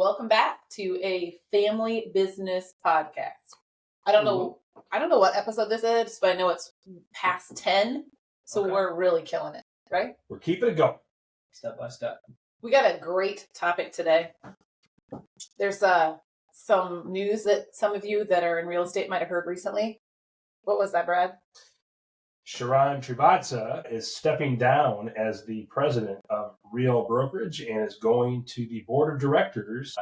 welcome back to a family business podcast. I don't know what episode this is, but I know it's past 10, so we're really killing it, right? We're keeping it going. Step by step. We got a great topic today. There's some news that some of you that are in real estate might have heard recently. What was that, Brad? Sharran Srivatsaa is stepping down as the president of Real Brokerage and is going to the board of directors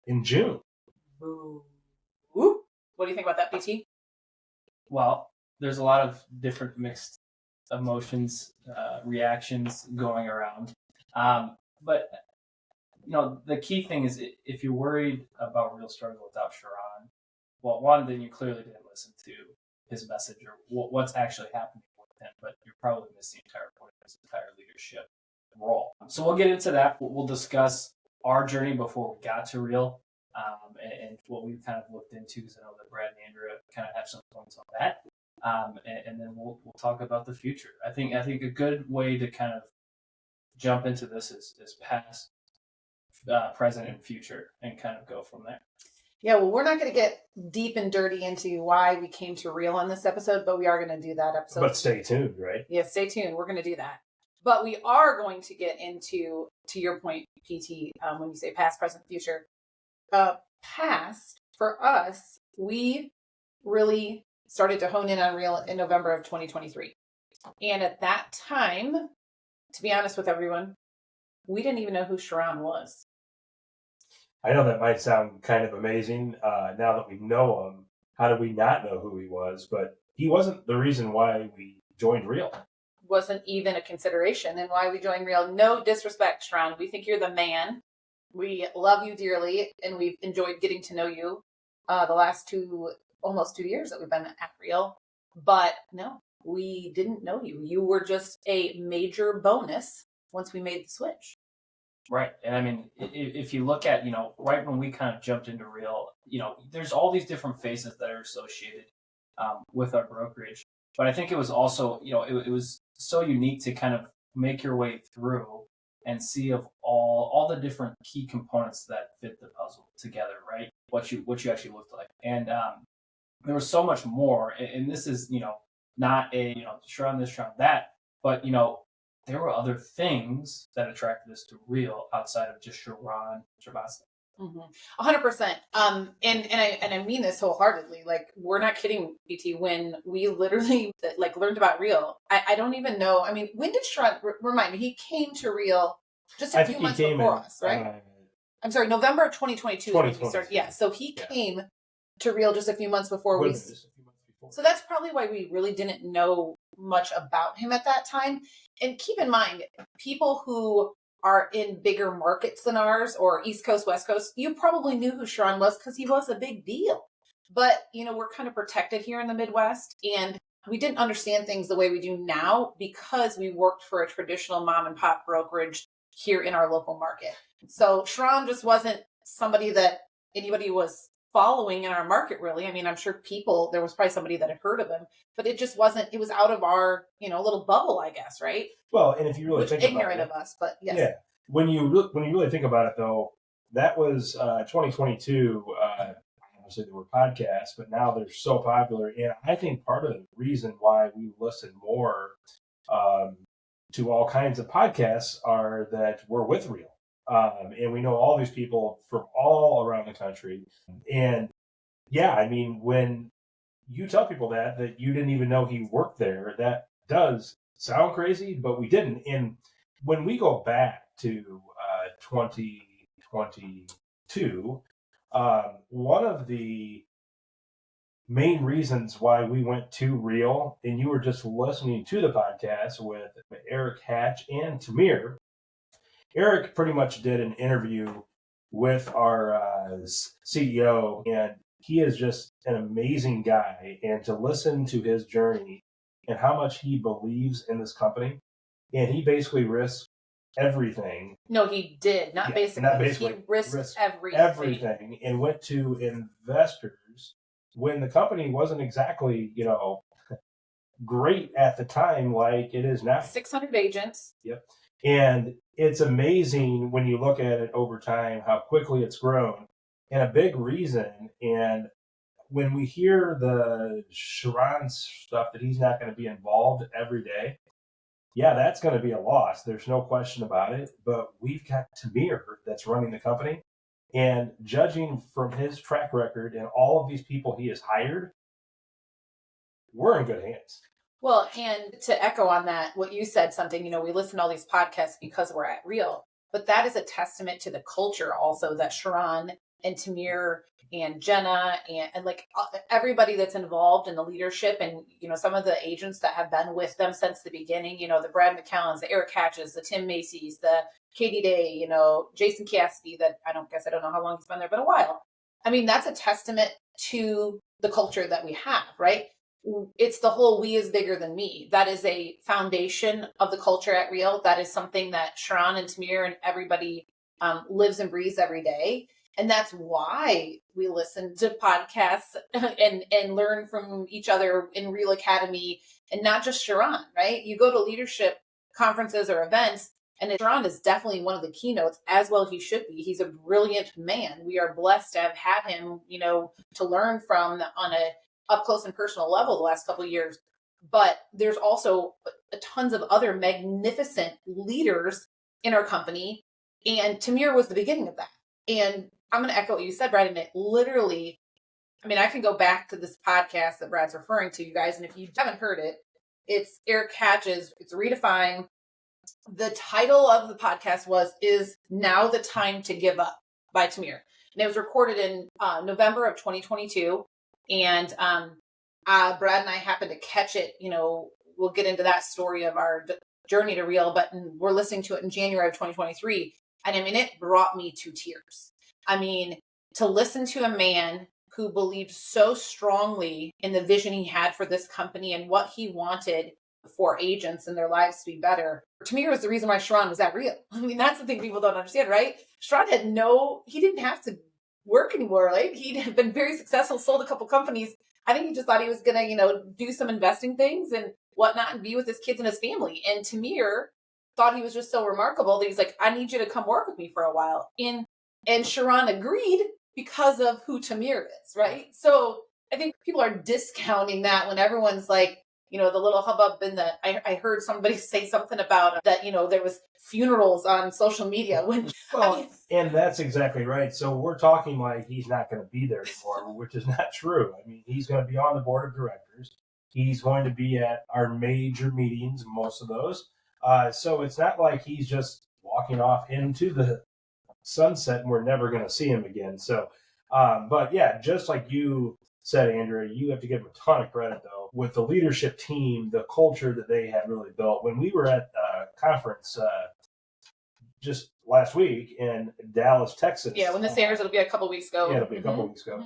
in June. Ooh. What do you think about that, PT? Well, there's a lot of different mixed emotions, reactions going around. But, the key thing is if you're worried about Real struggle without Sharran, well, one, then you clearly didn't listen to his message or what's actually happening with him, but you're probably missing the entire point of his entire leadership role. So we'll get into that. We'll discuss our journey before we got to Real and what we've kind of looked into, because I know that Brad and Andrea kind of have some points on that. And then we'll talk about the future. I think a good way to kind of jump into this is past, present, and future, and kind of go from there. Yeah, well, we're not going to get deep and dirty into why we came to Real on this episode, but we are going to do that episode. But stay tuned, right? Yeah, stay tuned. We're going to do that. But we are going to get into, to your point, PT, when you say past, present, future. Past, for us, we really started to hone in on Real in November of 2023. And at that time, to be honest with everyone, we didn't even know who Sharran was. I know that might sound kind of amazing. Now that we know him, how did we not know who he was? But he wasn't the reason why we joined Real. Wasn't even a consideration in why we joined Real. No disrespect, Sharran. We think you're the man. We love you dearly, and we've enjoyed getting to know you the last almost 2 years that we've been at Real. But no, we didn't know you. You were just a major bonus once we made the switch. Right. And I mean, if you look at, right when we kind of jumped into Real, there's all these different faces that are associated with our brokerage. But I think it was also, it was so unique to kind of make your way through and see of all the different key components that fit the puzzle together, right? What you actually looked like. And there was so much more. And this is, not a, Sharran this, Sharran that, but, there were other things that attracted us to Real outside of just Sharran Srivatsaa. 100%. And I mean this wholeheartedly. Like, we're not kidding, PT. When we literally learned about Real, I don't even know. I mean, when did Sharran, remind me, he came to Real just a few months before us, right? I'm sorry, November of 2022 is when we started. Yeah, so he came to Real just a few months before we. So that's probably why we really didn't know much about him at that time. And keep in mind, people who are in bigger markets than ours, or East Coast, West Coast, you probably knew who Sharran was because he was a big deal. But, we're kind of protected here in the Midwest, and we didn't understand things the way we do now because we worked for a traditional mom and pop brokerage here in our local market. So Sharran just wasn't somebody that anybody was following in our market, really. I mean, I'm sure there was probably somebody that had heard of him, but it just wasn't, it was out of our, little bubble, I guess, right? Well, and if you really think about it. Ignorant of us, but yes. Yeah. When you really think about it, though, that was 2022. Obviously, there were podcasts, but now they're so popular. And I think part of the reason why we listen more to all kinds of podcasts are that we're with Real. And we know all these people from all around the country. And yeah, I mean, when you tell people that you didn't even know he worked there, that does sound crazy, but we didn't. And when we go back to 2022, one of the main reasons why we went to Real, and you were just listening to the podcast with Eric Hatch and Tamir. Eric pretty much did an interview with our CEO, and he is just an amazing guy. And to listen to his journey and how much he believes in this company, and he basically risked everything. No, he did. Not basically. He risked everything and went to investors when the company wasn't exactly, great at the time like it is now. 600 agents. Yep. And it's amazing when you look at it over time how quickly it's grown. And a big reason, and when we hear the Sharran stuff that he's not going to be involved every day, yeah, that's going to be a loss. There's no question about it. But we've got Tamir that's running the company. And judging from his track record and all of these people he has hired, we're in good hands. Well, and to echo on that, what you said, something, we listen to all these podcasts because we're at Real, but that is a testament to the culture also that Sharran and Tamir and Jenna and like everybody that's involved in the leadership and, some of the agents that have been with them since the beginning, the Brad McCallans, the Eric Hatches, the Tim Macy's, the Katie Day, Jason Cassidy, that I don't know how long he's been there, but a while. I mean, that's a testament to the culture that we have, right? It's the whole we is bigger than me. That is a foundation of the culture at Real. That is something that Sharran and Tamir and everybody lives and breathes every day. And that's why we listen to podcasts and learn from each other in Real Academy, and not just Sharran, right? You go to leadership conferences or events, and Sharran is definitely one of the keynotes, as well he should be. He's a brilliant man. We are blessed to have had him, to learn from on a up close and personal level the last couple of years. But there's also tons of other magnificent leaders in our company. And Tamir was the beginning of that. And I'm going to echo what you said, Brad. And it literally, I can go back to this podcast that Brad's referring to, you guys. And if you haven't heard it, it's Eric Hatches. It's Redefine. The title of the podcast Is Now the Time to Give Up by Tamir. And it was recorded in November of 2022. And Brad and I happened to catch it. We'll get into that story of our journey to Real, but we're listening to it in January of 2023. And it brought me to tears. To listen to a man who believed so strongly in the vision he had for this company and what he wanted for agents and their lives to be better. Tamir was the reason why Sharran was at Real. That's the thing people don't understand, right? Sharran he didn't have to work anymore, right? He'd been very successful, sold a couple companies. I think he just thought he was going to, do some investing things and whatnot and be with his kids and his family. And Tamir thought he was just so remarkable that he's like, I need you to come work with me for a while. And Sharran agreed because of who Tamir is, right? So I think people are discounting that when everyone's like, the little hubbub I heard somebody say something about that, there was funerals on social media when. And that's exactly right. So we're talking like he's not going to be there anymore, which is not true. He's going to be on the board of directors. He's going to be at our major meetings, most of those. So it's not like he's just walking off into the sunset and we're never going to see him again. So, but yeah, just like you said, Andrea, you have to give him a ton of credit, though, with the leadership team, the culture that they have really built. When we were at a conference just last week in Dallas, Texas. Yeah, when this airs, it'll be a couple weeks ago. Yeah, it'll be a couple weeks ago.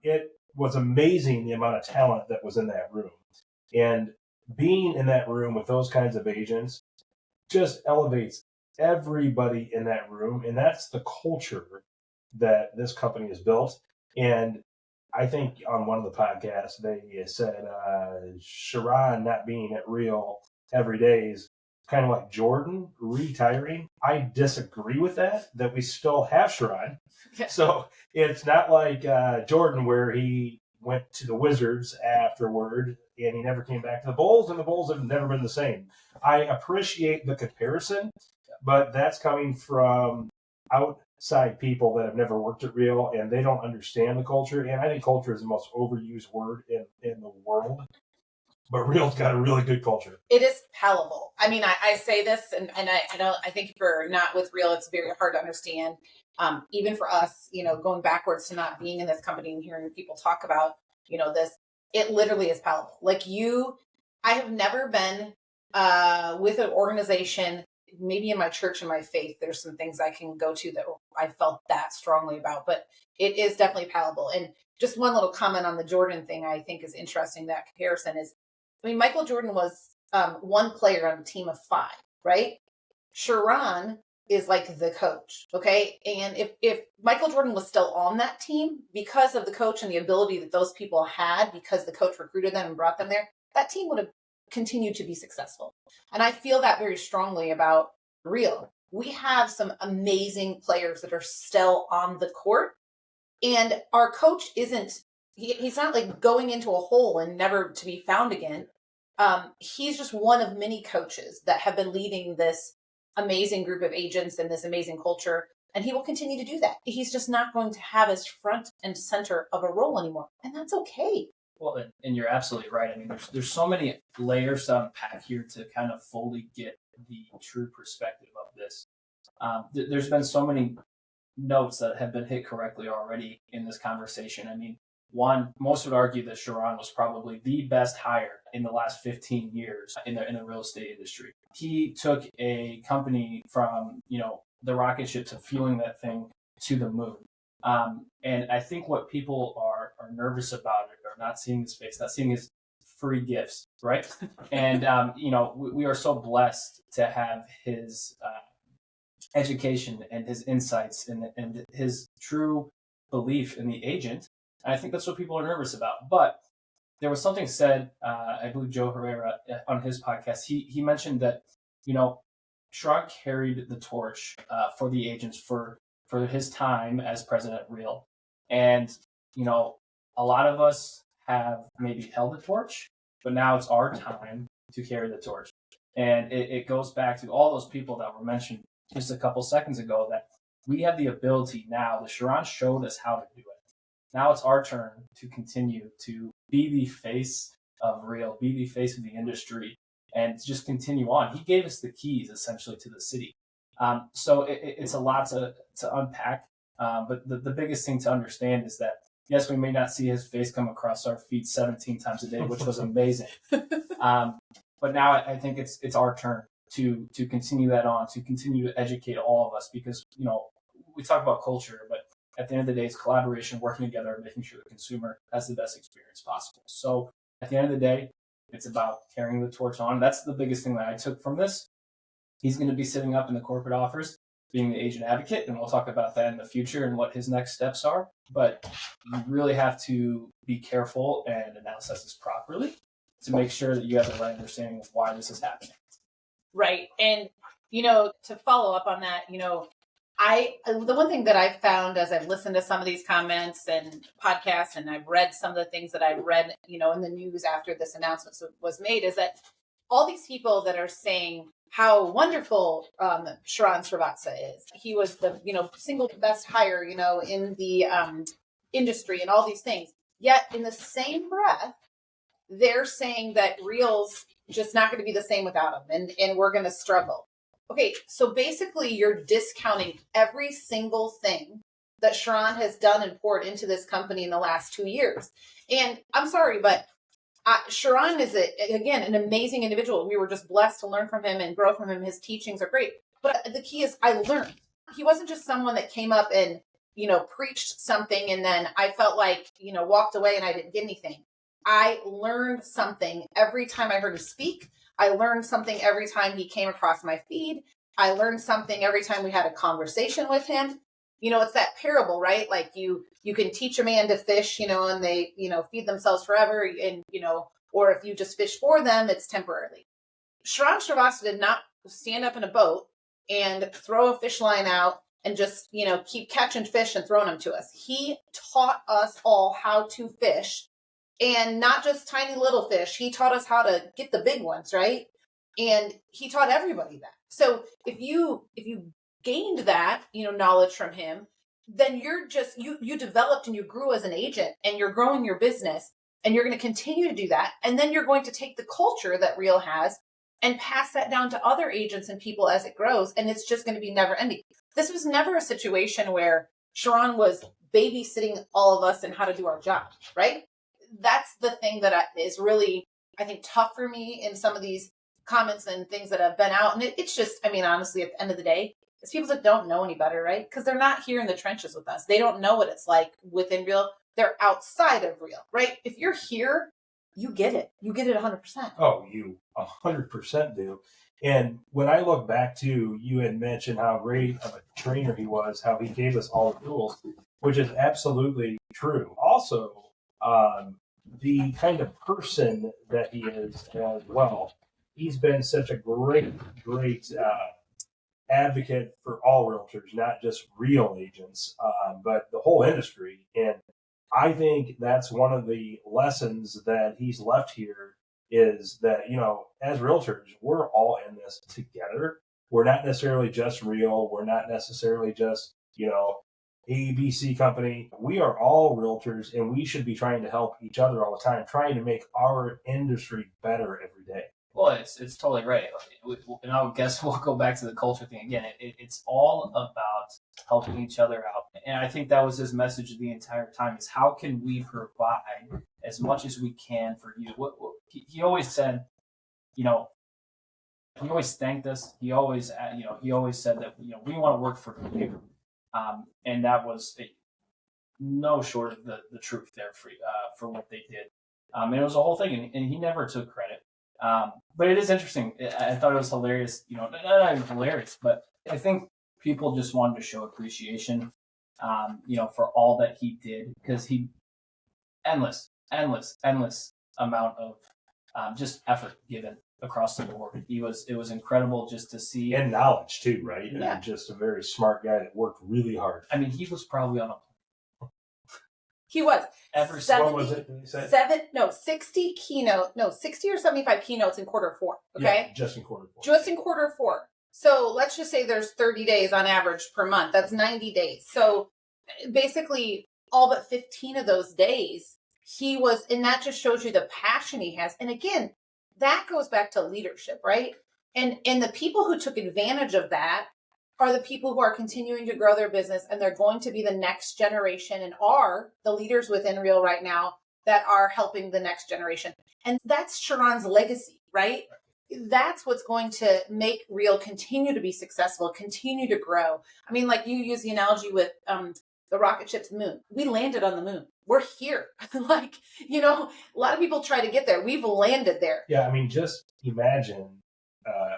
It was amazing the amount of talent that was in that room. And being in that room with those kinds of agents just elevates everybody in that room. And that's the culture that this company has built. And I think on one of the podcasts, they said Sharran not being at Real every day is kind of like Jordan retiring. I disagree with that we still have Sharran. Yeah. So it's not like Jordan where he went to the Wizards afterward and he never came back to the Bulls, and the Bulls have never been the same. I appreciate the comparison, but that's coming from outside people that have never worked at Real and they don't understand the culture. And I think culture is the most overused word in the world. But Real's got a really good culture. It is palatable. I say this, and I think if you're not with Real, it's very hard to understand. Even for us, going backwards to not being in this company and hearing people talk about, this, it literally is palatable. I have never been with an organization, maybe in my church and my faith, there's some things I can go to that I felt that strongly about, but it is definitely palatable. And just one little comment on the Jordan thing I think is interesting, that comparison is, Michael Jordan was one player on a team of 5, right? Sharran is like the coach, okay? And if Michael Jordan was still on that team, because of the coach and the ability that those people had, because the coach recruited them and brought them there, that team would have continued to be successful. And I feel that very strongly about Real. We have some amazing players that are still on the court, and our coach he's not like going into a hole and never to be found again. He's just one of many coaches that have been leading this amazing group of agents and this amazing culture. And he will continue to do that. He's just not going to have his front and center of a role anymore. And that's okay. Well, and you're absolutely right. I mean, there's so many layers to unpack here to kind of fully get the true perspective of this. There's been so many notes that have been hit correctly already in this conversation. I mean, one, most would argue that Sharran was probably the best hire in the last 15 years in the real estate industry. He took a company from, the rocket ship to fueling that thing to the moon. And I think what people are nervous about it are not seeing his face, not seeing his free gifts, right? And, we are so blessed to have his education and his insights and his true belief in the agent. And I think that's what people are nervous about. But there was something said, I believe Joe Herrera on his podcast, he mentioned that, Sharran carried the torch for the agents for his time as president at Real. And, a lot of us have maybe held the torch, but now it's our time to carry the torch. And it goes back to all those people that were mentioned just a couple seconds ago, that we have the ability now. The Sharran showed us how to do it. Now it's our turn to continue to be the face of Real, be the face of the industry, and just continue on. He gave us the keys essentially to the city. So it's a lot to unpack. But the biggest thing to understand is that, yes, we may not see his face come across our feed 17 times a day, which was amazing. But now I think it's our turn to continue that on, to continue to educate all of us, because, we talk about culture, but at the end of the day, it's collaboration, working together, and making sure the consumer has the best experience possible. So at the end of the day, it's about carrying the torch on. That's the biggest thing that I took from this. He's going to be sitting up in the corporate office, being the agent advocate, and we'll talk about that in the future and what his next steps are. But you really have to be careful and announce this properly to make sure that you have the right understanding of why this is happening. Right. And, to follow up on that, the one thing that I've found as I've listened to some of these comments and podcasts, and I've read some of the things that I've read, in the news after this announcement was made, is that all these people that are saying how wonderful Sharran Srivatsaa is. He was the, single best hire, in the industry and all these things. Yet in the same breath, they're saying that Real's just not going to be the same without him, and we're going to struggle. Okay, so basically you're discounting every single thing that Sharran has done and poured into this company in the last 2 years. And I'm sorry, but Sharran is, again, an amazing individual. We were just blessed to learn from him and grow from him. His teachings are great. But the key is I learned. He wasn't just someone that came up and, preached something and then I felt like, walked away and I didn't get anything. I learned something every time I heard him speak. I learned something every time he came across my feed. I learned something every time we had a conversation with him. It's that parable, right? Like you can teach a man to fish, and they, feed themselves forever. And, or if you just fish for them, it's temporarily. Sharran Srivatsaa did not stand up in a boat and throw a fish line out and just, keep catching fish and throwing them to us. He taught us all how to fish. And not just tiny little fish. He taught us how to get the big ones, right? And he taught everybody that. So if you gained that, knowledge from him, then you're just, you developed and you grew as an agent and you're growing your business and you're going to continue to do that. And then you're going to take the culture that Real has and pass that down to other agents and people as it grows. And it's just going to be never ending. This was never a situation where Sharran was babysitting all of us and how to do our job, right? That's the thing that is really, I think, tough for me in some of these comments and things that have been out. And it's just, honestly, at the end of the day, it's people that don't know any better, right? Because they're not here in the trenches with us. They don't know what it's like within Real. They're outside of Real, right? If you're here, you get it. You get it 100%. Oh, you 100% do. And when I look back to, you had mentioned how great of a trainer he was, how he gave us all the tools, which is absolutely true. Also, the kind of person that he is as well. He's been such a great advocate for all realtors, not just real agents, but the whole industry. And I think that's one of the lessons that he's left here is that, you know, as realtors, we're all in this together. We're not necessarily just real. We're not necessarily just, you know, ABC company. We are all realtors, and we should be trying to help each other all the time, trying to make our industry better every day. Well, it's totally right. And I would guess we'll go back to the culture thing again. It's all about helping each other out. And I think that was his message the entire time is how can we provide as much as we can for you? He always said, you know, he always thanked us. He always said that, you know, we want to work for you. And that was no short of the truth there for what they did. And it was a whole thing, and he never took credit. But it is interesting. I thought it was hilarious. You know, not even hilarious, but I think people just wanted to show appreciation, you know, for all that he did because he endless amount of just effort given across the board. It was incredible just to see, and knowledge too, right? Yeah. And just a very smart guy that worked really hard. I mean, he was probably on a He was. every 70, What was it? Did he say? 60 or 75 keynotes in quarter four. Okay. Yeah, just in quarter four. Just in quarter four. So let's just say there's 30 days on average per month. That's 90 days. So basically all but 15 of those days he was, and that just shows you the passion he has. And again, that goes back to leadership, right? And the people who took advantage of that are the people who are continuing to grow their business, and they're going to be the next generation and are the leaders within Real right now that are helping the next generation. And that's Sharran's legacy, right? That's what's going to make Real continue to be successful, continue to grow. I mean, like you use the analogy with the rocket ship to the moon. We landed on the moon. We're here. Like, you know, a lot of people try to get there. We've landed there. Yeah, I mean, just imagine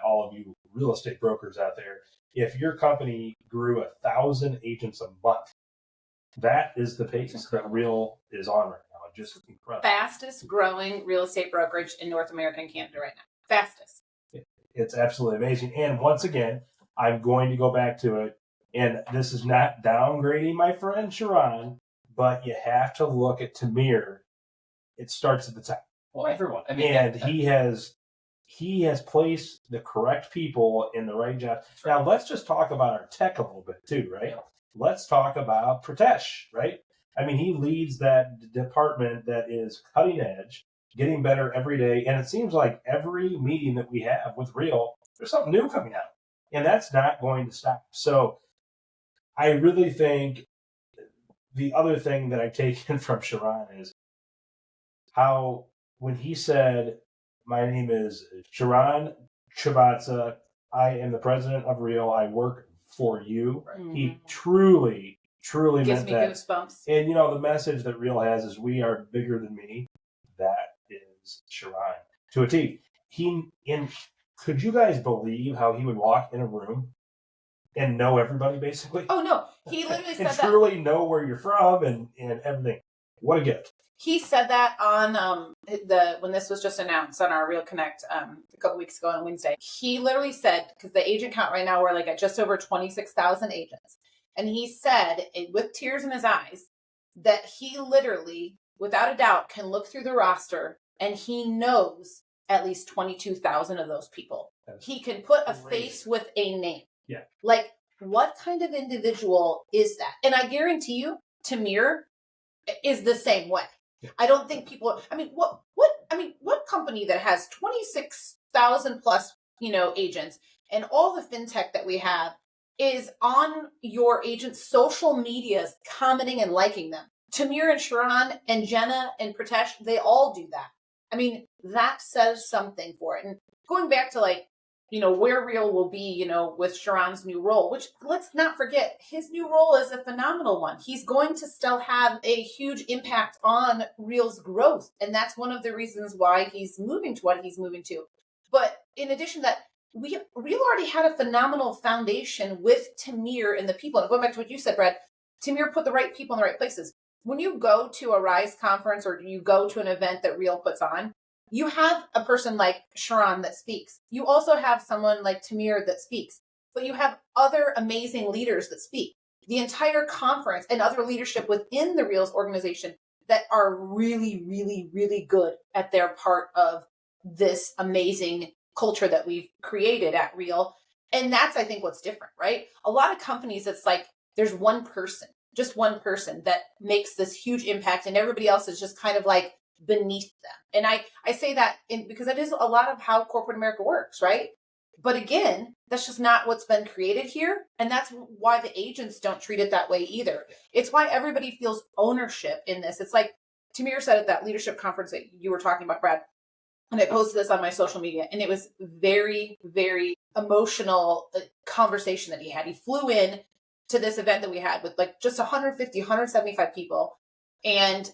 all of you real estate brokers out there, if your company grew 1,000 agents a month, that is the pace that Real is on right now. Just incredible. Fastest growing real estate brokerage in North America and Canada right now. Fastest. It's absolutely amazing. And once again, I'm going to go back to it. And this is not downgrading my friend Sharran, but you have to look at Tamir. It starts at the top. well, everyone. I mean, And he has placed the correct people in the right job. Now let's just talk about our tech a little bit too, right? Let's talk about Pritesh, right? I mean, he leads that department that is cutting edge, getting better every day. And it seems like every meeting that we have with Real, there's something new coming out. And that's not going to stop. So I really think the other thing that I've taken from Sharran is how when he said, my name is Sharran Srivatsaa, I am the president of Real, I work for you. Mm-hmm. He truly Gives meant me that. goosebumps. And, you know, the message that Real has is we are bigger than me. That is Sharran to a T. Could you guys believe how he would walk in a room and know everybody basically? Oh no, he literally said and that. truly know where you're from and everything. What a gift. He said that on when this was just announced on our Real Connect a couple weeks ago on Wednesday. He literally said, because the agent count right now, we're like at just over 26,000 agents. And he said, with tears in his eyes, that he literally, without a doubt, can look through the roster and he knows at least 22,000 of those people. He can put a face with a name. Yeah. Like, what kind of individual is that? And I guarantee you, Tamir is the same way. Yeah. I don't think people, what company that has 26,000 plus, agents and all the fintech that we have is on your agent's social medias, commenting and liking them. Tamir and Sharran and Jenna and Pritesh, they all do that. I mean, that says something for it. And going back to where Real will be, with Sharran's new role, which let's not forget, his new role is a phenomenal one. He's going to still have a huge impact on Real's growth. And that's one of the reasons why he's moving to what he's moving to. But in addition to that, Real already had a phenomenal foundation with Tamir and the people. And going back to what you said, Brad, Tamir put the right people in the right places. When you go to a Rise conference or you go to an event that Real puts on, you have a person like Sharran that speaks. You also have someone like Tamir that speaks. but you have other amazing leaders that speak. The entire conference and other leadership within the Reels organization that are really, really, really good at their part of this amazing culture that we've created at Real. And that's, I think, what's different, right? A lot of companies, it's like there's one person, just one person that makes this huge impact, and everybody else is just kind of like beneath them. And I say that because that is a lot of how corporate America works, right? But again, that's just not what's been created here. And that's why the agents don't treat it that way either. It's why everybody feels ownership in this. It's like Tamir said at that leadership conference that you were talking about, Brad, and I posted this on my social media, and it was very, very emotional conversation that he had. He flew in to this event that we had with like just 150, 175 people. And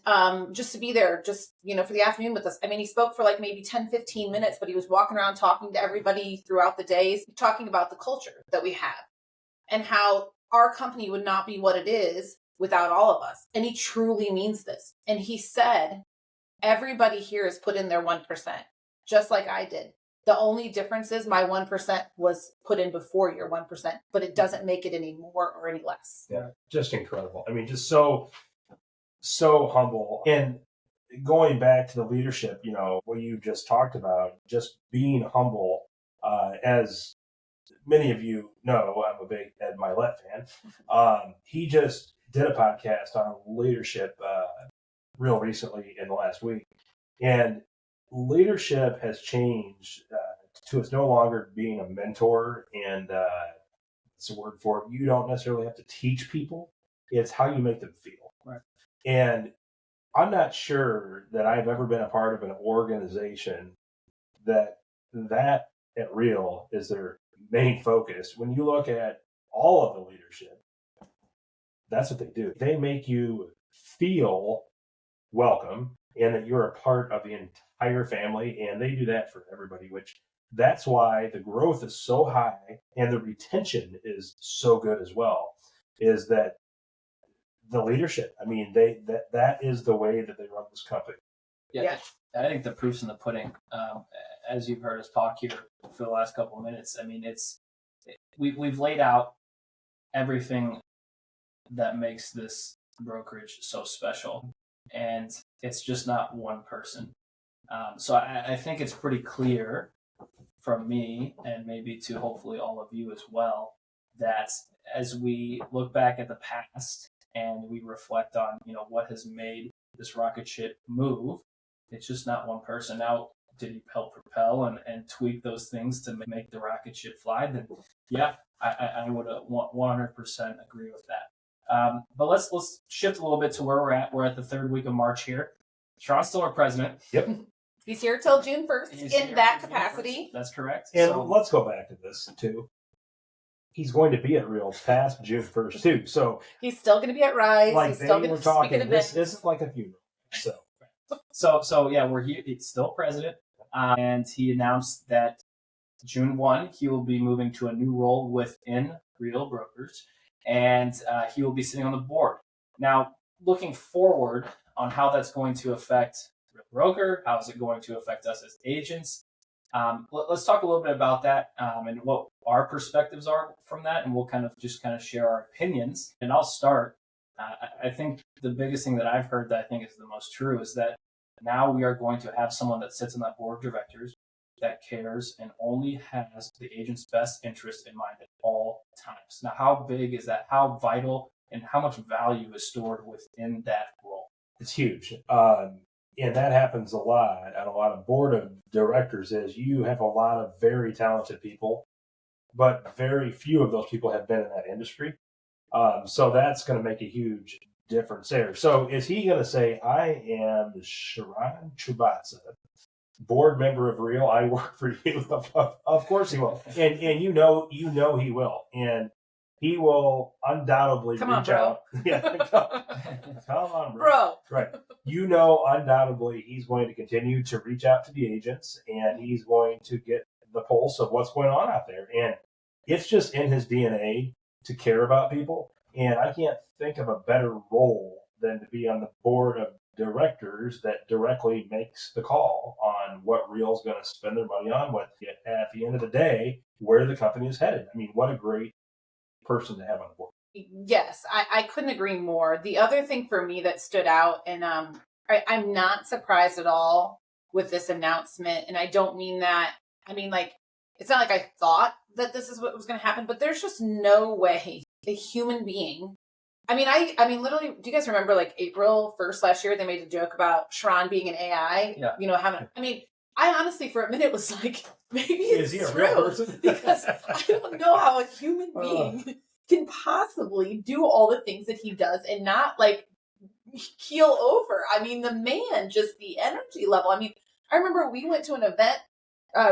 just to be there, just, for the afternoon with us. I mean, he spoke for like maybe 10, 15 minutes, but he was walking around talking to everybody throughout the days, talking about the culture that we have and how our company would not be what it is without all of us. And he truly means this. And he said, everybody here has put in their 1%, just like I did. The only difference is my 1% was put in before your 1%, but it doesn't make it any more or any less. Yeah, just incredible. I mean, just so humble. And going back to the leadership, what you just talked about, just being humble, as many of you know, I'm a big Ed Milet fan. He just did a podcast on leadership real recently in the last week. And leadership has changed to it's no longer being a mentor, and it's a word for it. You don't necessarily have to teach people. It's how you make them feel. Right. And I'm not sure that I've ever been a part of an organization that at Real is their main focus. When you look at all of the leadership, that's what they do. They make you feel welcome and that you're a part of the entire family, and they do that for everybody, which that's why the growth is so high and the retention is so good as well, is that the leadership. I mean, that is the way that they run this company. Yeah. I think the proof's in the pudding. As you've heard us talk here for the last couple of minutes, I mean, we've laid out everything that makes this brokerage so special, and it's just not one person. So I think it's pretty clear from me, and maybe to hopefully all of you as well, that as we look back at the past and we reflect on, what has made this rocket ship move, it's just not one person. Now, did he help propel and tweak those things to make the rocket ship fly? Then, yeah, I would 100% agree with that. But let's shift a little bit to where we're at. We're at the third week of March here. Sharran's still our president. Yep. He's here till June 1st in that capacity. That's correct. And let's go back to this too. He's going to be at Real past June 1st too. So he's still going to be at Rise. Like he's still going to speak at events. This isn't like a funeral. So yeah, we're here. He's still president, and he announced that June 1 he will be moving to a new role within Real Brokerage, and he will be sitting on the board. Now, looking forward on how that's going to affect Real Broker, how is it going to affect us as agents? Let's talk a little bit about that and what our perspectives are from that, and we'll kind of share our opinions. And I'll start. I think the biggest thing that I've heard that I think is the most true is that now we are going to have someone that sits on that board of directors that cares and only has the agent's best interest in mind at all times. Now, how big is that? How vital and how much value is stored within that role? It's huge. And that happens a lot at a lot of board of directors is you have a lot of very talented people, but very few of those people have been in that industry. So that's going to make a huge difference there. So is he going to say, I am Sharran Srivatsaa, board member of Real, I work for you? Of course he will. And you know he will. And he will undoubtedly reach out. Yeah, come on, bro. Right. Undoubtedly he's going to continue to reach out to the agents, and he's going to get the pulse of what's going on out there. And it's just in his DNA to care about people. And I can't think of a better role than to be on the board of directors that directly makes the call on what Real's going to spend their money on, what at the end of the day, where the company is headed. I mean, what a great person to have on board. Yes, I couldn't agree more. The other thing for me that stood out, and I'm not surprised at all with this announcement, and I don't mean that. I mean, like, it's not like I thought that this is what was going to happen, but there's just no way a human being. I mean, literally, do you guys remember like April 1st last year, they made a joke about Sharran being an AI? Yeah. You know, I mean, I honestly, for a minute, was like, maybe it's Is he a true. real person? Because I don't know how a human being can possibly do all the things that he does and not like keel over. I mean, the man, just the energy level. I mean, I remember we went to an event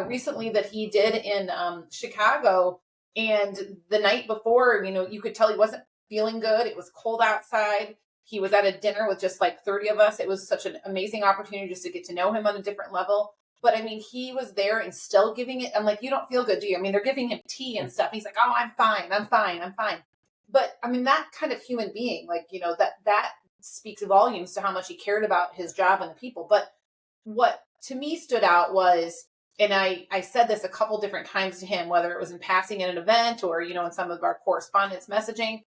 recently that he did in Chicago, and the night before, you know, you could tell he wasn't feeling good. It was cold outside. He was at a dinner with just like 30 of us. It was such an amazing opportunity just to get to know him on a different level. But I mean, he was there and still giving it. I'm like, you don't feel good, do you? I mean, they're giving him tea and stuff. He's like, oh, I'm fine. But I mean, that kind of human being, like, you know, that speaks volumes to how much he cared about his job and the people. But what to me stood out was, and I said this a couple different times to him, whether it was in passing at an event or, you know, in some of our correspondence messaging.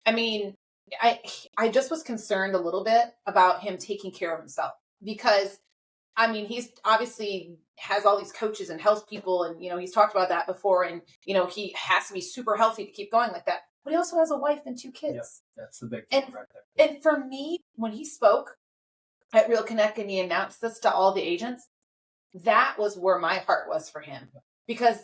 I mean, I just was concerned a little bit about him taking care of himself, because I mean, he's obviously has all these coaches and health people, and, you know, he's talked about that before, and, you know, he has to be super healthy to keep going like that. But he also has a wife and 2 kids. Yep, that's the big thing right there. And for me, when he spoke at Real Connect and he announced this to all the agents, that was where my heart was for him. Because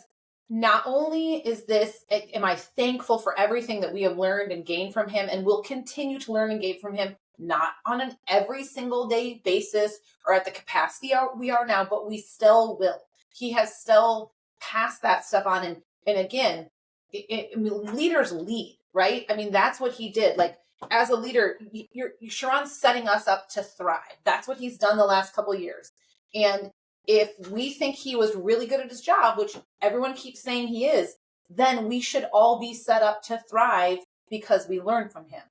not only is this, am I thankful for everything that we have learned and gained from him, and will continue to learn and gain from him, not on an every single day basis or at the capacity we are now, but we still will. He has still passed that stuff on. And again, I mean, leaders lead, right? I mean, that's what he did. Like, as a leader, Sharran's setting us up to thrive. That's what he's done the last couple of years. And if we think he was really good at his job, which everyone keeps saying he is, then we should all be set up to thrive because we learned from him.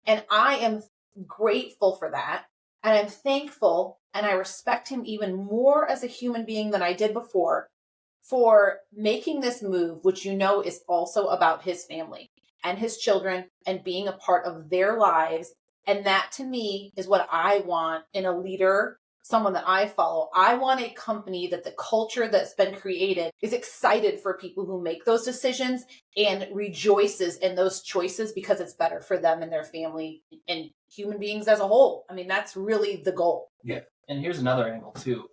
And I am grateful for that. And I'm thankful, and I respect him even more as a human being than I did before, for making this move, which, you know, is also about his family and his children and being a part of their lives. And that, to me, is what I want in a leader, someone that I follow. I want a company that the culture that's been created is excited for people who make those decisions and rejoices in those choices because it's better for them and their family and human beings as a whole. I mean, that's really the goal. Yeah. And here's another angle too.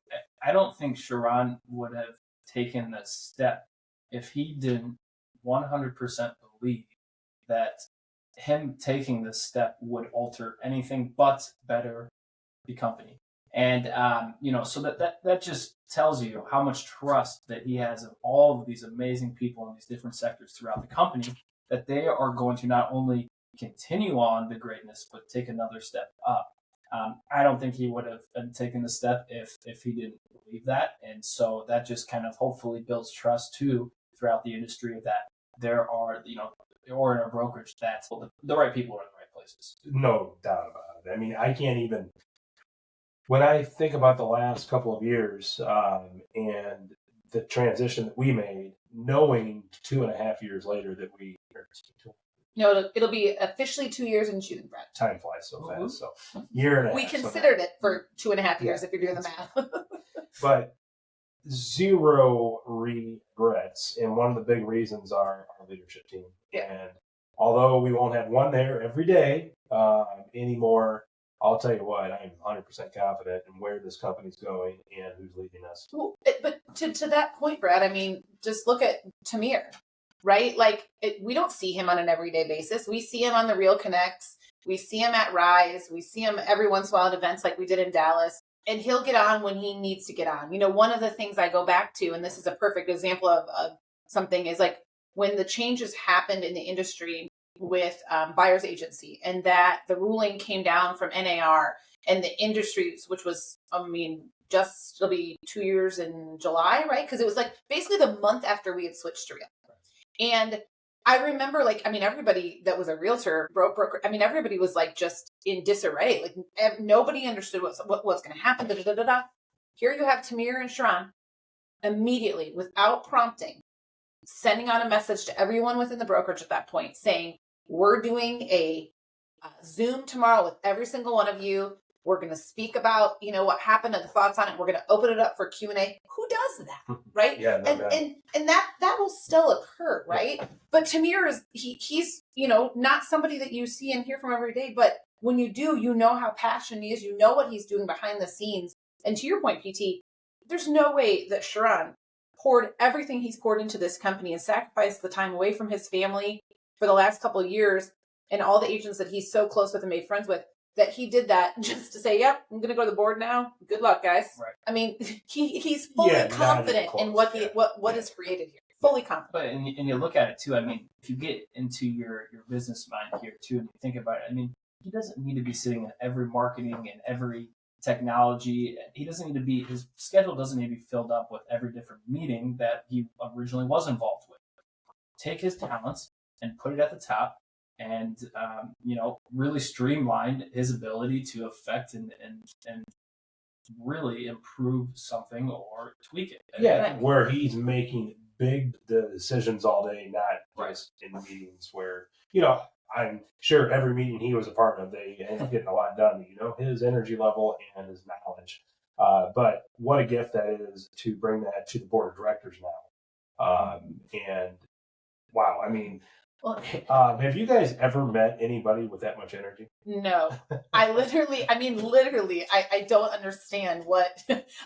I don't think Sharran would have taken this step if he didn't 100% believe that him taking this step would alter anything but better the company. And, you know, so that just tells you how much trust that he has of all of these amazing people in these different sectors throughout the company, that they are going to not only continue on the greatness, but take another step up. I don't think he would have taken the step if he didn't believe that. And so that just kind of hopefully builds trust too throughout the industry, that there are, you know, or in our brokerage, that the right people are in the right places. No doubt about it. I mean, I can't even, when I think about the last couple of years and the transition that we made, knowing 2.5 years later that we, No, it'll be officially 2 years in June, Brett. time flies so fast. So year and a half. We considered it for 2.5 years, if you're doing the math. But zero regrets. And one of the big reasons are our leadership team. Yeah. And although we won't have one there every day anymore, I'll tell you what, I'm 100% confident in where this company's going and who's leading us. Well, but to that point, Brad, I mean, just look at Tamir, right? Like, we don't see him on an everyday basis. We see him on the Real Connects. We see him at Rise. We see him every once in a while at events like we did in Dallas. And he'll get on when he needs to get on. You know, one of the things I go back to, and this is a perfect example of something, is like when the changes happened in the industry with buyer's agency, and that the ruling came down from NAR and the industry, which was, I mean, it'll be 2 years in July, right? Because it was like basically the month after we had switched to Real. And I remember, like, I mean, everybody that was a realtor, broker, I mean, everybody was like just in disarray. Like, nobody understood what's going to happen. Da, da, da, da, da. Here you have Tamir and Sharran immediately, without prompting, sending out a message to everyone within the brokerage at that point saying, we're doing a Zoom tomorrow with every single one of you. We're going to speak about, what happened and the thoughts on it. We're going to open it up for Q&A. Who does that? Right. Yeah, no doubt. And that will still occur. Right. But Tamir is, he's, not somebody that you see and hear from every day, but when you do, how passionate he is, what he's doing behind the scenes. And to your point, PT, there's no way that Sharran poured everything he's poured into this company and sacrificed the time away from his family for the last couple of years and all the agents that he's so close with and made friends with, that he did that just to say, yep, I'm going to go to the board now. Good luck, guys. Right. I mean, he's fully confident in what is created here. Fully confident. But and you look at it too. I mean, if you get into your business mind here too, and you think about it, I mean, he doesn't need to be sitting in every marketing and every technology. He doesn't need to be, his schedule doesn't need to be filled up with every different meeting that he originally was involved with. Take his talents and put it at the top, and really streamline his ability to affect and really improve something or tweak it. Yeah, where he's making big decisions all day, not just in meetings where, I'm sure every meeting he was a part of, they end up getting a lot done, his energy level and his knowledge. But what a gift that is to bring that to the board of directors now. And wow, I mean, have you guys ever met anybody with that much energy? No, I literally, I don't understand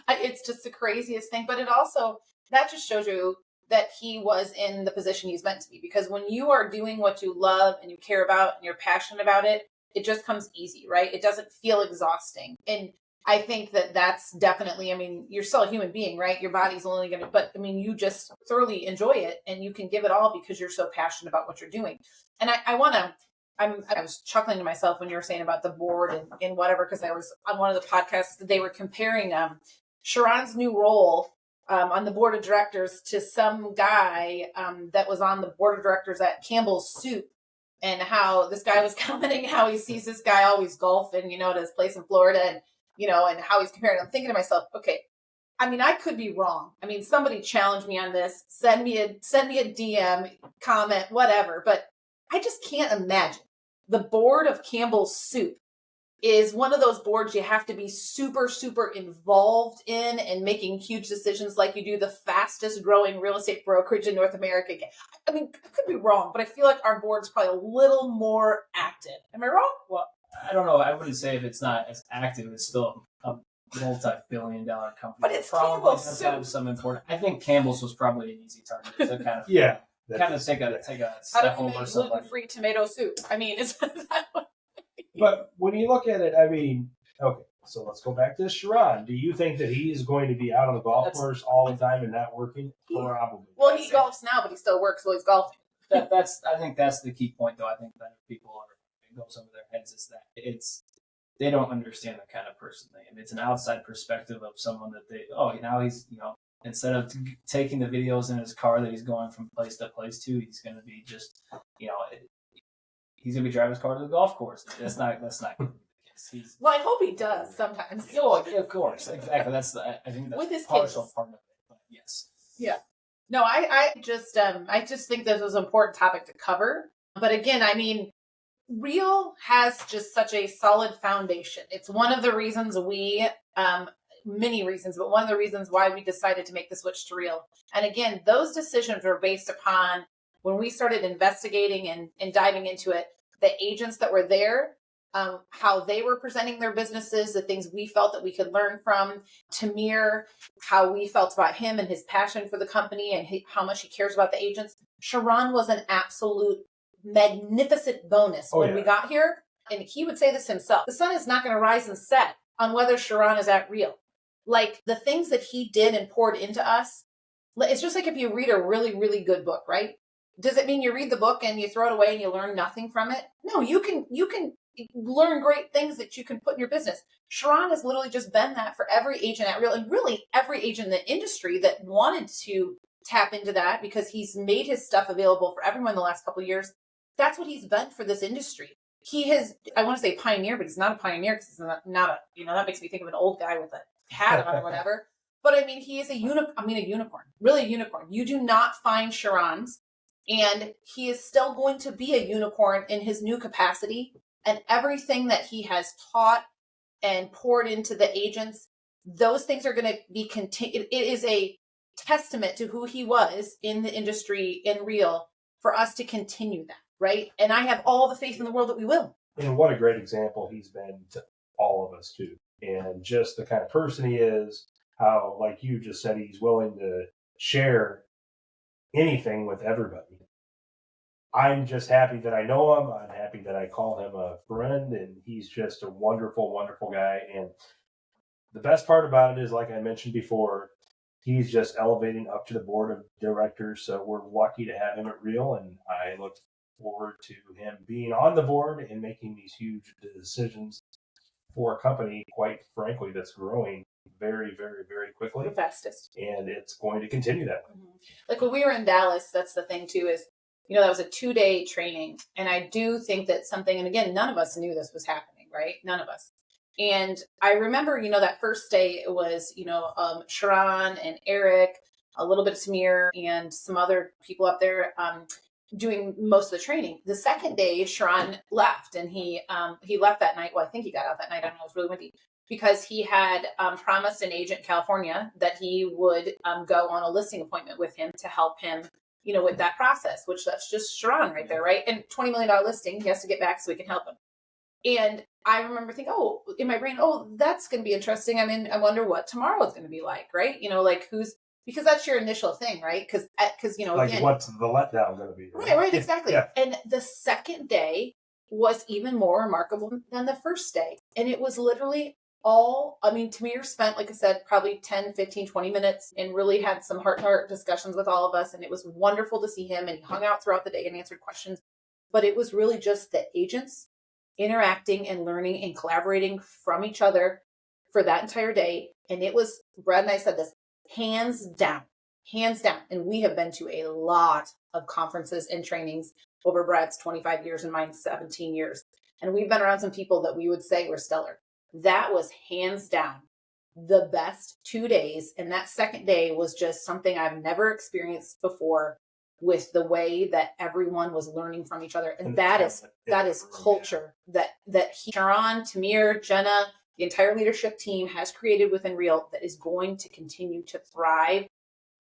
it's just the craziest thing. But it also, that just shows you that he was in the position he's meant to be. Because when you are doing what you love and you care about and you're passionate about it, it just comes easy, right? It doesn't feel exhausting. And I think that that's definitely, you're still a human being, right? Your body's only going to, but you just thoroughly enjoy it and you can give it all because you're so passionate about what you're doing. And I was chuckling to myself when you were saying about the board and whatever, because I was on one of the podcasts, they were comparing Sharran's new role on the board of directors to some guy that was on the board of directors at Campbell's Soup, and how this guy was commenting how he sees this guy always golfing, at his place in Florida, and and how he's comparing. I'm thinking to myself, okay, I could be wrong. Somebody challenge me on this, send me a DM, comment, whatever, but I just can't imagine. The board of Campbell's Soup is one of those boards you have to be super, super involved in and making huge decisions like you do the fastest growing real estate brokerage in North America. I could be wrong, but I feel like our board's probably a little more active. Am I wrong? Well, I don't know. I wouldn't say if it's not as active, it's still a multi-billion-dollar company. But it's probably Campbell's has Soup. to have some important. I think Campbell's was probably an easy target to kind of take a step How do you over make something. gluten-free tomato soup? Is that what? But when you look at it, okay, so let's go back to Sharran. Do you think that he is going to be out on the golf course all the time and not working? Probably. Well, he golfs now, but he still works while he's golfing. I think that's the key point, though. I think that people it goes over their heads is that they don't understand the kind of person they am. It's an outside perspective of someone that now he's, instead of taking the videos in his car that he's going from place to place to, he's going to be just, he's going to be driving his car to the golf course. That's not going to be the case. Well, I hope he does sometimes. Oh, yeah, of course. Exactly. I think that's with his partial kids. part of it. But yes. Yeah. No, I just think this was an important topic to cover. But again, Real has just such a solid foundation. It's one of the reasons many reasons, but one of the reasons why we decided to make the switch to Real. And again, those decisions were based upon when we started investigating and diving into it, the agents that were there, how they were presenting their businesses, the things we felt that we could learn from Tamir, how we felt about him and his passion for the company and how much he cares about the agents. Sharran was an absolute magnificent bonus when we got here. And he would say this himself. The sun is not going to rise and set on whether Sharran is at Real. Like the things that he did and poured into us, it's just like if you read a really, really good book, right? Does it mean you read the book and you throw it away and you learn nothing from it? No, you can learn great things that you can put in your business. Sharran has literally just been that for every agent at Real, and really every agent in the industry that wanted to tap into that because he's made his stuff available for everyone the last couple of years. That's what he's been for this industry. He has, I want to say pioneer, but he's not a pioneer because he's not a, that makes me think of an old guy with a hat on or whatever. But I mean, he is a unicorn, really a unicorn. You do not find Sharrans, and he is still going to be a unicorn in his new capacity. And everything that he has taught and poured into the agents, those things are going to be continued. It is a testament to who he was in the industry in Real for us to continue that, right? And I have all the faith in the world that we will. And what a great example he's been to all of us too. And just the kind of person he is, how, like you just said, he's willing to share anything with everybody. I'm just happy that I know him. I'm happy that I call him a friend, and he's just a wonderful, wonderful guy. And the best part about it is, like I mentioned before, he's just elevating up to the board of directors. So we're lucky to have him at Real, and I look forward to him being on the board and making these huge decisions for a company, quite frankly, that's growing very, very, very quickly. The fastest. And it's going to continue that way. Mm-hmm. Like when we were in Dallas, that's the thing too, is, that was a 2-day training. And I do think that something, and again, none of us knew this was happening, right? None of us. And I remember, that first day it was, Sharran and Eric, a little bit of Tamir and some other people up there doing most of the training. The second day, Sharran left, and he left that night. Well, I think he got out that night. I don't know. It was really windy because he had promised an agent in California that he would go on a listing appointment with him to help him, with that process, which that's just Sharran right there, right? And $20 million listing, he has to get back so we can help him. And I remember thinking, in my brain, that's going to be interesting. I mean, I wonder what tomorrow is going to be like, right? Because that's your initial thing, right? Because like, again, what's the letdown going to be? Right, exactly. Yeah. And the second day was even more remarkable than the first day. And it was literally Tamir spent, like I said, probably 10, 15, 20 minutes and really had some heart-to-heart discussions with all of us. And it was wonderful to see him, and he hung out throughout the day and answered questions. But it was really just the agents interacting and learning and collaborating from each other for that entire day. And it was, Brad and I said this, hands down. And we have been to a lot of conferences and trainings over Brad's 25 years and mine 17 years. And we've been around some people that we would say were stellar. That was hands down the best 2 days. And that second day was just something I've never experienced before, with the way that everyone was learning from each other. And that is culture that Sharran, Tamir, Jenna, the entire leadership team has created within Real that is going to continue to thrive.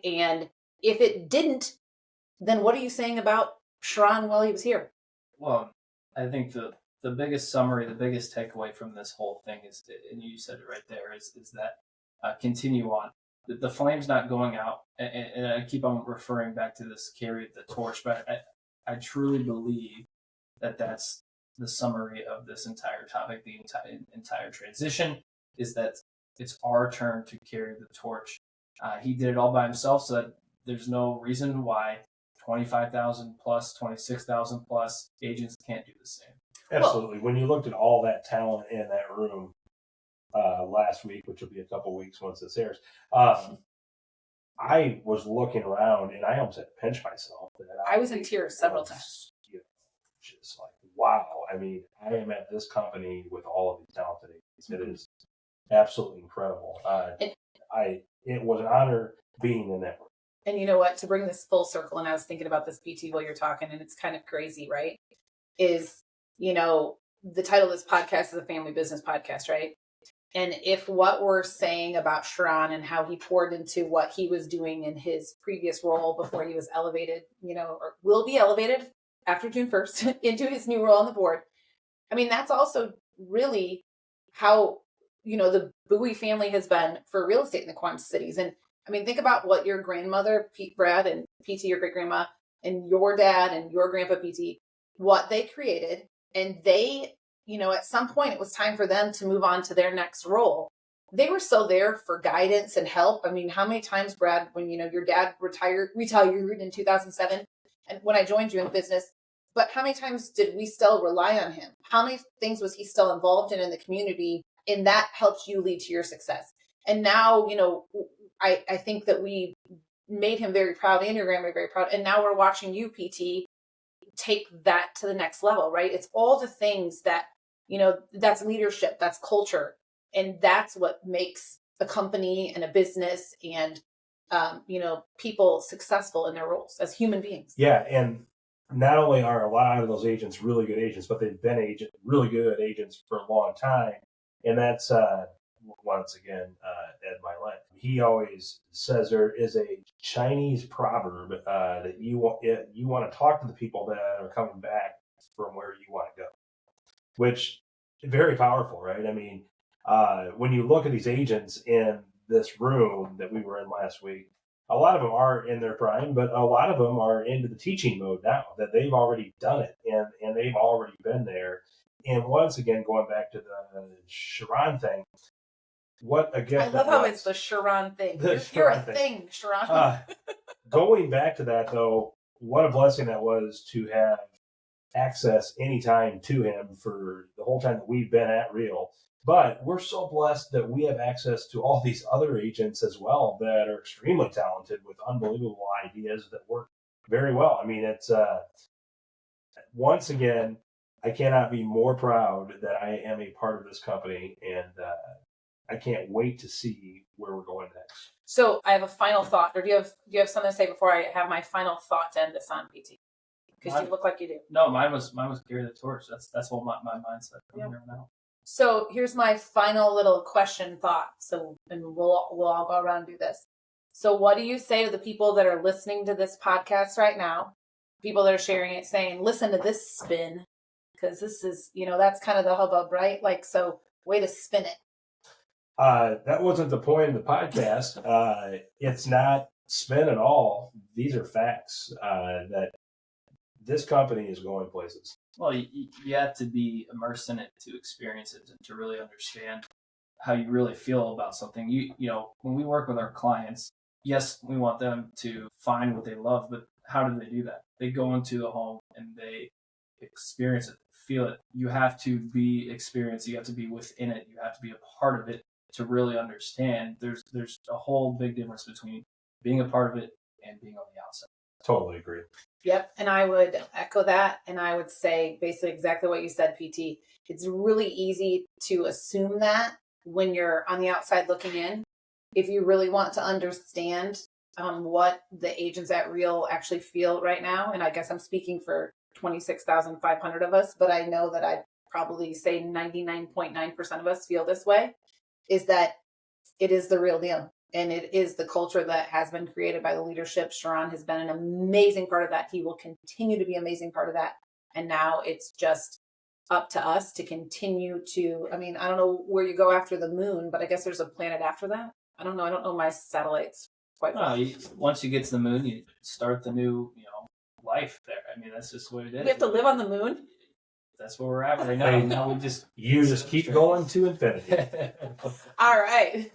And if it didn't, then what are you saying about Sharran while he was here? Well, I think the biggest summary, the biggest takeaway from this whole thing is, and you said it right there, is that continue on. The flame's not going out, and I keep on referring back to this carry the torch, but I truly believe that that's the summary of this entire topic, the entire transition, is that it's our turn to carry the torch. He did it all by himself, so that there's no reason why 25,000 plus, 26,000 plus agents can't do the same. Absolutely. When you looked at all that talent in that room last week, which will be a couple weeks once this airs, I was looking around and I almost had to pinch myself. I was in tears several times. Just like, wow. I mean, I am at this company with all of these talented agents. It is absolutely incredible. It was an honor being in that room. And you know what? To bring this full circle, and I was thinking about this, PT, while you're talking, and it's kind of crazy, right? Is, the title of this podcast is a family business podcast, right? And if what we're saying about Sharran and how he poured into what he was doing in his previous role before he was elevated, or will be elevated after June 1st into his new role on the board. I mean, that's also really how, the BOEYE family has been for real estate in the Quad Cities. And I mean, think about what your grandmother, Brad, and PT, your great grandma, and your dad and your grandpa, PT, what they created. And they, at some point it was time for them to move on to their next role. They were still there for guidance and help. I mean, how many times, Brad, when, your dad retired in 2007, and when I joined you in business, but how many times did we still rely on him? How many things was he still involved in the community? And that helps you lead to your success. And now, I think that we made him very proud and your grandma very proud. And now we're watching you, PT, take that to the next level, right? It's all the things that, that's leadership, that's culture. And that's what makes a company and a business and, people successful in their roles as human beings. Yeah. And not only are a lot of those agents really good agents, but they've been really good agents for a long time. And that's, once again, Ed Milet. He always says there is a Chinese proverb that you want to talk to the people that are coming back from where you want to go, which is very powerful, right? I mean, when you look at these agents in this room that we were in last week, a lot of them are in their prime, but a lot of them are into the teaching mode now, that they've already done it and they've already been there. And once again, going back to the Sharran thing, what a gift. I love how it's the Sharran thing. You're a thing, Sharran. Going back to that, though, what a blessing that was to have access anytime to him for the whole time that we've been at Real. But we're so blessed that we have access to all these other agents as well that are extremely talented with unbelievable ideas that work very well. I mean, it's once again, I cannot be more proud that I am a part of this company, and I can't wait to see where we're going next. So I have a final thought, or do you have something to say before I have my final thought to end this on, PT? Because you look like you do. No, mine was carry the torch. That's what my mindset Yeah. now. So here's my final little question thought. So, and we'll all go around and do this. So what do you say to the people that are listening to this podcast right now? People that are sharing it, saying, "Listen to this spin," because this is, that's kind of the hubbub, right? Like, so way to spin it. That wasn't the point of the podcast. It's not spin at all. These are facts that this company is going places. Well, you have to be immersed in it to experience it and to really understand how you really feel about something. When we work with our clients, yes, we want them to find what they love, but how do they do that? They go into a home and they experience it, feel it. You have to be experienced. You have to be within it. You have to be a part of it to really understand. There's a whole big difference between being a part of it and being on the outside. Totally agree. Yep. And I would echo that. And I would say basically exactly what you said, PT. It's really easy to assume that when you're on the outside looking in. If you really want to understand what the agents at Real actually feel right now, and I guess I'm speaking for 26,500 of us, but I know that I'd probably say 99.9% of us feel this way, is that it is the real deal. And it is the culture that has been created by the leadership. Sharran has been an amazing part of that. He will continue to be an amazing part of that. And now it's just up to us to continue to, I don't know where you go after the moon, but I guess there's a planet after that. I don't know. I don't know my satellites quite well. Once you get to the moon, you start the new, life there. That's just what it is. We have to live on the moon? That's where we're at right now. Now we just keep going to infinity. All right.